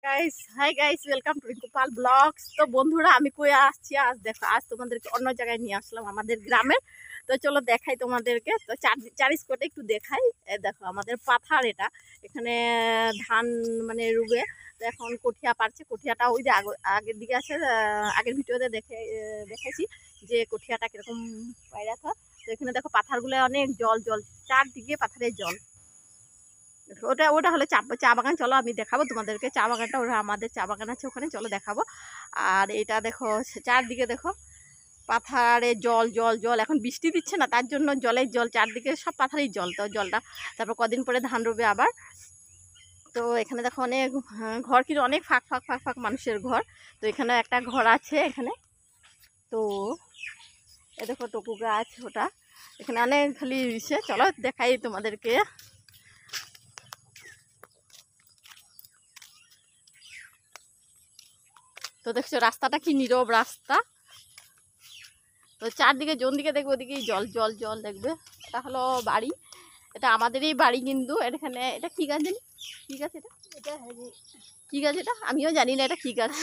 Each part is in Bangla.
High guys, welcome to Rinkupal blogs. তো বন্ধুরা, আমি কই আসছি আজ? দেখো, আজ তোমাদেরকে অন্য জায়গায় নিয়ে আসলাম, আমাদের গ্রামের। তো চলো দেখাই তোমাদেরকে। তো চার স্পটে একটু দেখাই। দেখো আমাদের পাথার এটা, এখানে ধান মানে রুবে। তো এখন কঠিয়া পারছে, কঠিয়াটা ওই যে আগের দিকে আছে, আগের ভিডিওতে দেখেছি যে কঠিয়াটা কিরকম পায়রা থা। তো এখানে দেখো পাথারগুলো অনেক জল জল, চারদিকে পাথারের জল। ওটা ওটা হলো চা বাগান। চলো আমি দেখাবো তোমাদেরকে চা বাগানটা। ওরা আমাদের চা বাগান আছে ওখানে, চলো দেখাবো। আর এটা দেখো, চারদিকে দেখো পাথারে জল জল জল। এখন বৃষ্টি দিচ্ছে না, তার জন্য জলের জল চারদিকে, সব পাথারেই জল। তো জলটা তারপর কদিন পরে ধান রোবে আবার। তো এখানে দেখো অনেক ঘর, কিন্তু অনেক ফাঁক ফাঁক ফাঁক ফাঁক মানুষের ঘর। তো এখানে একটা ঘর আছে এখানে। তো এ দেখো টপু গাছ ওটা, এখানে অনেক খালি ইসে। চলো দেখাই তোমাদেরকে। তো দেখছো রাস্তাটা কি নীরব রাস্তা। তো চারদিকে জন দিকে দেখবে ওদিকেই জল জল জল দেখবে। এটা হলো বাড়ি, এটা আমাদেরই বাড়ি। কিন্তু এখানে এটা কী গাছ জানি, কী গাছ এটা, এটা কী গাছ এটা আমিও জানি না, এটা কী গাছ।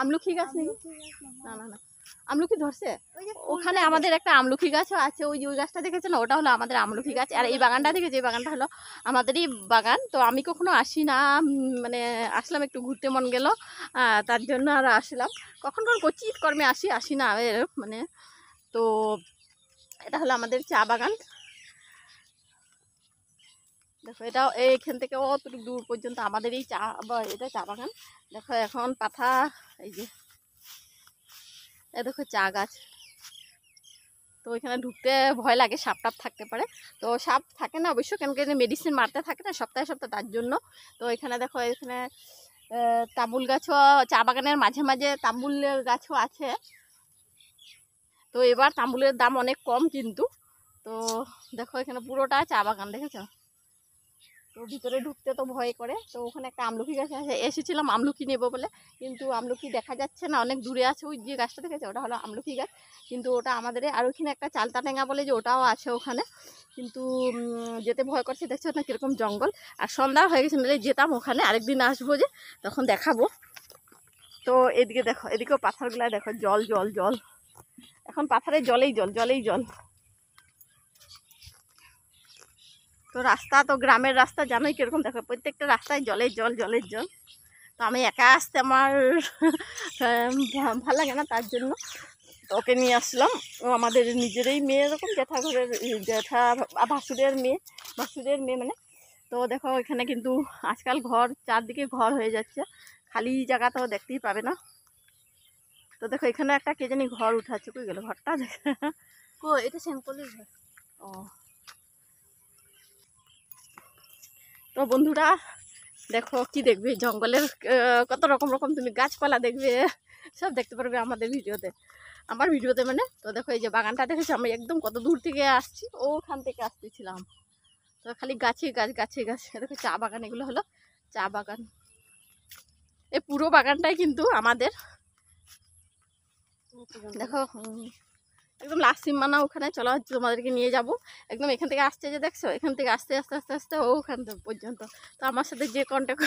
আমলকি গাছ নেই? না না না, আমলকি ধরছে ওখানে। আমাদের একটা আমলকি গাছও আছে, ওই যে ওই গাছটা দেখেছে না, ওটা হলো আমাদের আমলকি গাছ। আর এই বাগানটা দেখেছি, এই বাগানটা হলো আমাদেরই বাগান। তো আমি কখনো আসি না, মানে আসলাম একটু ঘুরতে মন গেল, তার জন্য আর আসলাম। কখন কখন কচিত কর্মে আসি, আসি না মানে। তো এটা হলো আমাদের চা বাগান। দেখো এটা এইখান থেকে অতটুকু দূর পর্যন্ত আমাদের এই চা, এটা চা বাগান। দেখো এখন পাতা, এই যে দেখো চা গাছ। তো ওইখানে ঢুকতে ভয় লাগে, সাপ টাপ থাকতে পারে। তো সাপ থাকে না অবশ্য, কেন কি মেডিসিন মারতে থাকে না সপ্তাহে সপ্তাহে, তার জন্য। তো এখানে দেখো, এখানে তামুল গাছও, চা বাগানের মাঝে মাঝে তামুলের গাছও আছে। তো এবার তামুলের দাম অনেক কম কিন্তু। তো দেখো এখানে পুরোটা চা বাগান, দেখেছো? তো ভিতরে ঢুকতে তো ভয় করে। তো ওখানে একটা আমলকি গাছ আছে, এসেছিলাম আমলকি নেবো বলে, কিন্তু আমলকি দেখা যাচ্ছে না, অনেক দূরে আছে। ওই যে গাছটা দেখেছে, ওটা হলো আমলকি গাছ, কিন্তু ওটা আমাদের। আর ওইখানে একটা চালতা টেঙা বলে যে, ওটাও আছে ওখানে, কিন্তু যেতে ভয় করছে। দেখছো না কীরকম জঙ্গল। আর সন্ধ্যা হয়ে গেছে, নাহলে যেতাম ওখানে, আরেকদিন আসবো যে তখন দেখাবো। তো এদিকে দেখো, এদিকেও পাথরগুলা দেখো, জল জল জল। এখন পাথরের জলেই জল, জলেই জল। তো রাস্তা তো গ্রামের রাস্তা জানোই কিরকম, দেখো প্রত্যেকটা রাস্তায় জলের জল জলের জল। তো আমি একা আসতে আমার ভালো লাগে না, তার জন্য ওকে নিয়ে আসলাম। ও আমাদের নিজেরই মেয়ে, এরকম জ্যাঠা ভাসুরের মেয়ে মানে। তো দেখো এখানে কিন্তু আজকাল ঘর, চারদিকে ঘর হয়ে যাচ্ছে, খালি জায়গা তো দেখতেই পাবে না। তো দেখো এখানে একটা কে জানি ঘর উঠাচ্ছে, কই গেল ঘরটা? এটা শ্যামকলির ঘর। ও, তো বন্ধুরা দেখো কি দেখবে, জঙ্গলের কত রকম রকম তুমি গাছপালা দেখবে, সব দেখতে পারবে আমাদের ভিডিওতে, আমার ভিডিওতে মানে। তো দেখো এই যে বাগানটা দেখেছি, আমি একদম কত দূর থেকে আসছি, ওখান থেকে আসতেছিলাম। তো খালি গাছে গাছ, গাছে গাছ। দেখো চা বাগান, এগুলো হলো চা বাগান। এই পুরো বাগানটাই কিন্তু আমাদের। দেখো একদম লাস্ট সীমানা ওখানে। চলো তোমাদেরকে নিয়ে যাব একদম। এখান থেকে আসছে যে দেখছো, এখান থেকে আস্তে আস্তে আস্তে আস্তে ওখান পর্যন্ত। তো আমার সাথে যে কন্ট্যাক্ট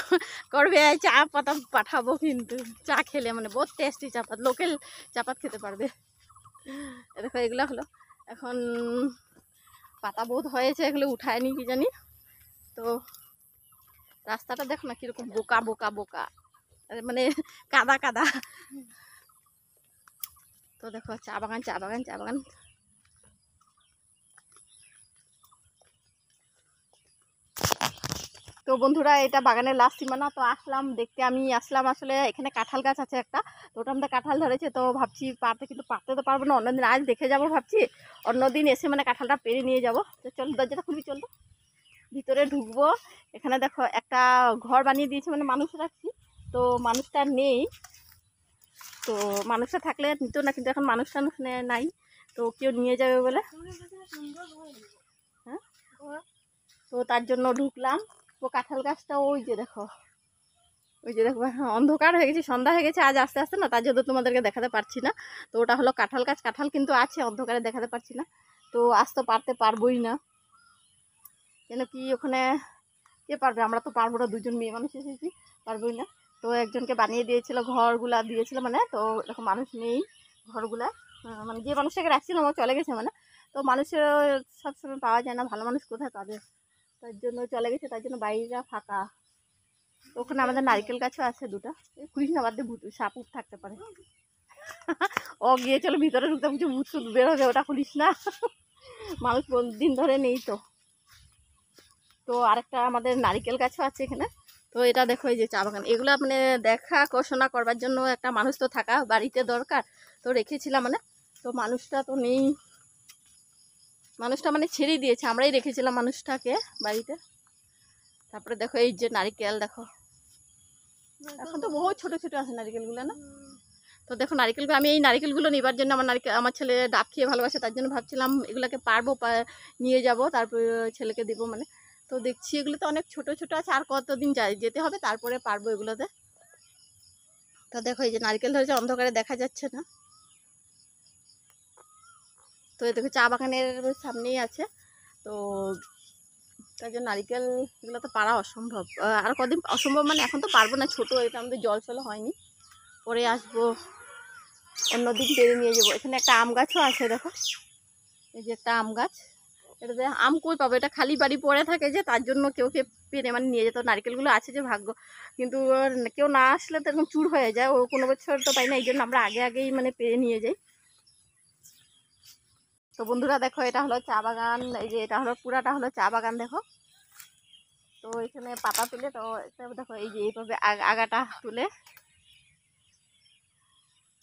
করবে, চা পাতা পাঠাবো কিন্তু, চা খেলে মানে বহুত টেস্টি চাপাত, লোকাল চাপাত খেতে পারবে। দেখো এগুলো হলো, এখন পাতা বহুত হয়েছে, এগুলো উঠায়নি কি জানি। তো রাস্তাটা দেখো না কীরকম বোকা বোকা বোকা, মানে কাদা কাদা। তো দেখো চা বাগান, চা বাগান, চা বাগান। তো বন্ধুরা এটা বাগানের লাস্ট সীমানা। তো আসলাম দেখতে, আমি আসলাম আসলে এখানে কাঁঠাল গাছ আছে একটা। তো ওটা আমাদের কাঁঠাল ধরেছে, তো ভাবছি পারতে, কিন্তু পারতে তো পারবো না, অন্যদিন আজ দেখে যাব ভাবছি, অন্যদিন এসে মানে কাঁঠালটা পেরে নিয়ে যাব। তো চলো দরজাটা খুবই, চলো ভিতরে ঢুকবো। এখানে দেখো একটা ঘর বানিয়ে দিয়েছে, মানে মানুষ রাখছি। তো মানুষটা নেই, তো মানুষটা থাকলে নিত না, কিন্তু এখন মানুষটা নাই, তো কেউ নিয়ে যাবে বলে। হ্যাঁ, তো তার জন্য ঢুকলাম। তো কাঁঠাল গাছটা ওই যে দেখো, ওই যে দেখো, হ্যাঁ অন্ধকার হয়ে গেছে, সন্ধ্যা হয়ে গেছে আজ আস্তে আস্তে না, তার জন্য তোমাদেরকে দেখাতে পারছি না। তো ওটা হলো কাঁঠাল গাছ, কাঁঠাল কিন্তু আছে, অন্ধকারে দেখাতে পারছি না। তো আসতে পারবোই না, কেন কি ওখানে কে পারবে, আমরা তো পারবো না, দুজন মেয়ে মানুষ এসেছি, পারবোই না। তো একজনকে বানিয়ে দিয়েছিল, ঘরগুলা দিয়েছিল মানে, তো এরকম মানুষ নেই ঘরগুলা, মানে যে মানুষটাকে রাখছিলাম ও চলে গেছে মানে। তো মানুষের সবসময় পাওয়া যায় না, ভালো মানুষ কোথায় পাবে, তার জন্য চলে গেছে, তার জন্য বাড়িটা ফাঁকা। তো ওখানে আমাদের নারকেল গাছও আছে দুটা, খুঁড়িস না, বাদ দিয়ে ভূত সাপ উঠ থাকতে পারে। ও গিয়েছিল ভিতরে ঢুকতে, কিছু ভূত সুত বের হবে, ওটা খুলিস না, মানুষ দিন ধরে নেই তো। তো আরেকটা আমাদের নারকেল গাছও আছে এখানে। তো এটা দেখো, এই যে চা বাগান, এগুলো মানে দেখা আকর্ষণা করবার জন্য একটা মানুষ তো থাকা বাড়িতে দরকার, তো রেখেছিলাম মানে। তো মানুষটা তো নেই, মানুষটা মানে ছেড়ে দিয়েছে, আমরাই রেখেছিলাম মানুষটাকে বাড়িতে। তারপরে দেখো এই যে নারকেল, দেখো এখন তো বহু ছোট ছোট আছে নারকেলগুলো না। তো দেখো নারকেলগুলো, আমি এই নারকেলগুলো নেবার জন্য, আমার ছেলে ডাব খেয়ে ভালোবাসে, তার জন্য ভাবছিলাম এগুলোকে পারবো, নিয়ে যাব, তারপর ছেলেকে দিব মানে। তো দেখছি এগুলো তো অনেক ছোট ছোট আছে, আর কতদিন যেতে হবে, তারপরে পারবো এগুলোতে। তো দেখো এই যে নারকেল ধরেছে, অন্ধকারে দেখা যাচ্ছে না। তো এই দেখো চা বাগানের সামনেই আছে, তো তার জন্য নারকেল এগুলো তো পারা অসম্ভব, আর কদিন অসম্ভব মানে এখন তো পারবো না, ছোটো, এটা আমাদের জল চলে হয়নি, পরে আসবো, অন্যদিন পেরে নিয়ে যাবো। এখানে একটা আম গাছও আছে, দেখো এই যে একটা আম গাছ, এটাতে আম কই পাবো, এটা খালি বাড়ি পড়ে থাকে যে, তার জন্য কেউ পেরে মানে নিয়ে যেত। নারকেলগুলো আছে যে ভাগ্য, কিন্তু কেউ না আসলে তো এরকম চুর হয়ে যায়, ও কোনো বছর তো পাই না, এই জন্য আমরা আগেই মানে পেরে নিয়ে যাই। তো বন্ধুরা দেখো, এটা হলো চা বাগান, এই যে এটা হলো পুরাটা হলো চা বাগান, দেখো। তো এখানে পাতা তুলে, তো দেখো এই যে এইভাবে আগাটা তুলে,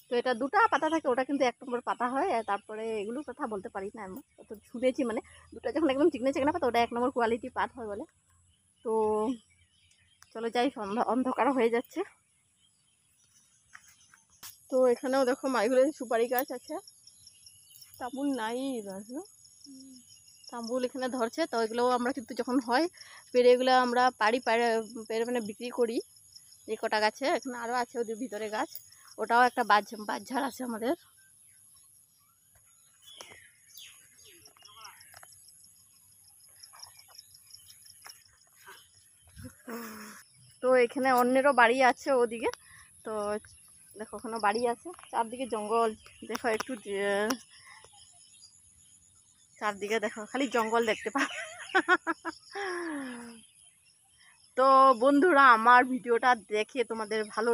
তো এটা দুটা পাতা থাকে, ওটা কিন্তু এক নম্বর পাতা হয়। তারপরে এগুলো কথা বলতে পারি না, আমি তো শুনেছি মানে, দুটা যখন একদম চিকনে চিকনে পাতা, ওটা এক নম্বর কোয়ালিটি পাত হয় বলে। তো চলো যাই, অন্ধকার হয়ে যাচ্ছে। তো এখানেও দেখো এগুলো সুপারি গাছ আছে, তামুল নাই এবার, তাম্বুল এখানে ধরছে। তো এগুলোও আমরা কিন্তু যখন হয় পেরে, এগুলো আমরা পেরে মানে বিক্রি করি। এই কটা গাছে, এখানে আরও আছে ওদের ভিতরে গাছ, ওটাও একটা বাঁশঝাড় আছে আমাদের। তো এখানে অন্যেরও বাড়ি আছে ওদিকে, তো দেখো ওখানে বাড়ি আছে, চারদিকে জঙ্গল, দেখো একটু চারদিকে দেখো খালি জঙ্গল দেখতে পাবে। তো বন্ধুরা, আমার ভিডিওটা দেখে তোমাদের ভালো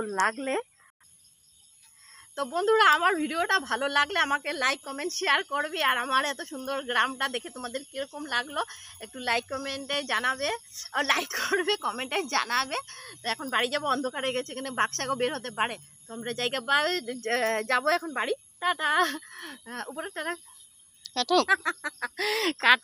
লাগলে, আমাকে লাইক কমেন্ট শেয়ার করবে, আর আমার এত সুন্দর গ্রামটা দেখে তোমাদের কীরকম লাগলো একটু লাইক কমেন্টে জানাবে, লাইক করবে, কমেন্টে জানাবে। তো এখন বাড়ি যাবো, অন্ধকারে গেছে, এখানে বাক্সাগো বের হতে পারে, তো আমরা যাবো এখন বাড়ি। টাটা, উপরে টাটা কাটো কাট।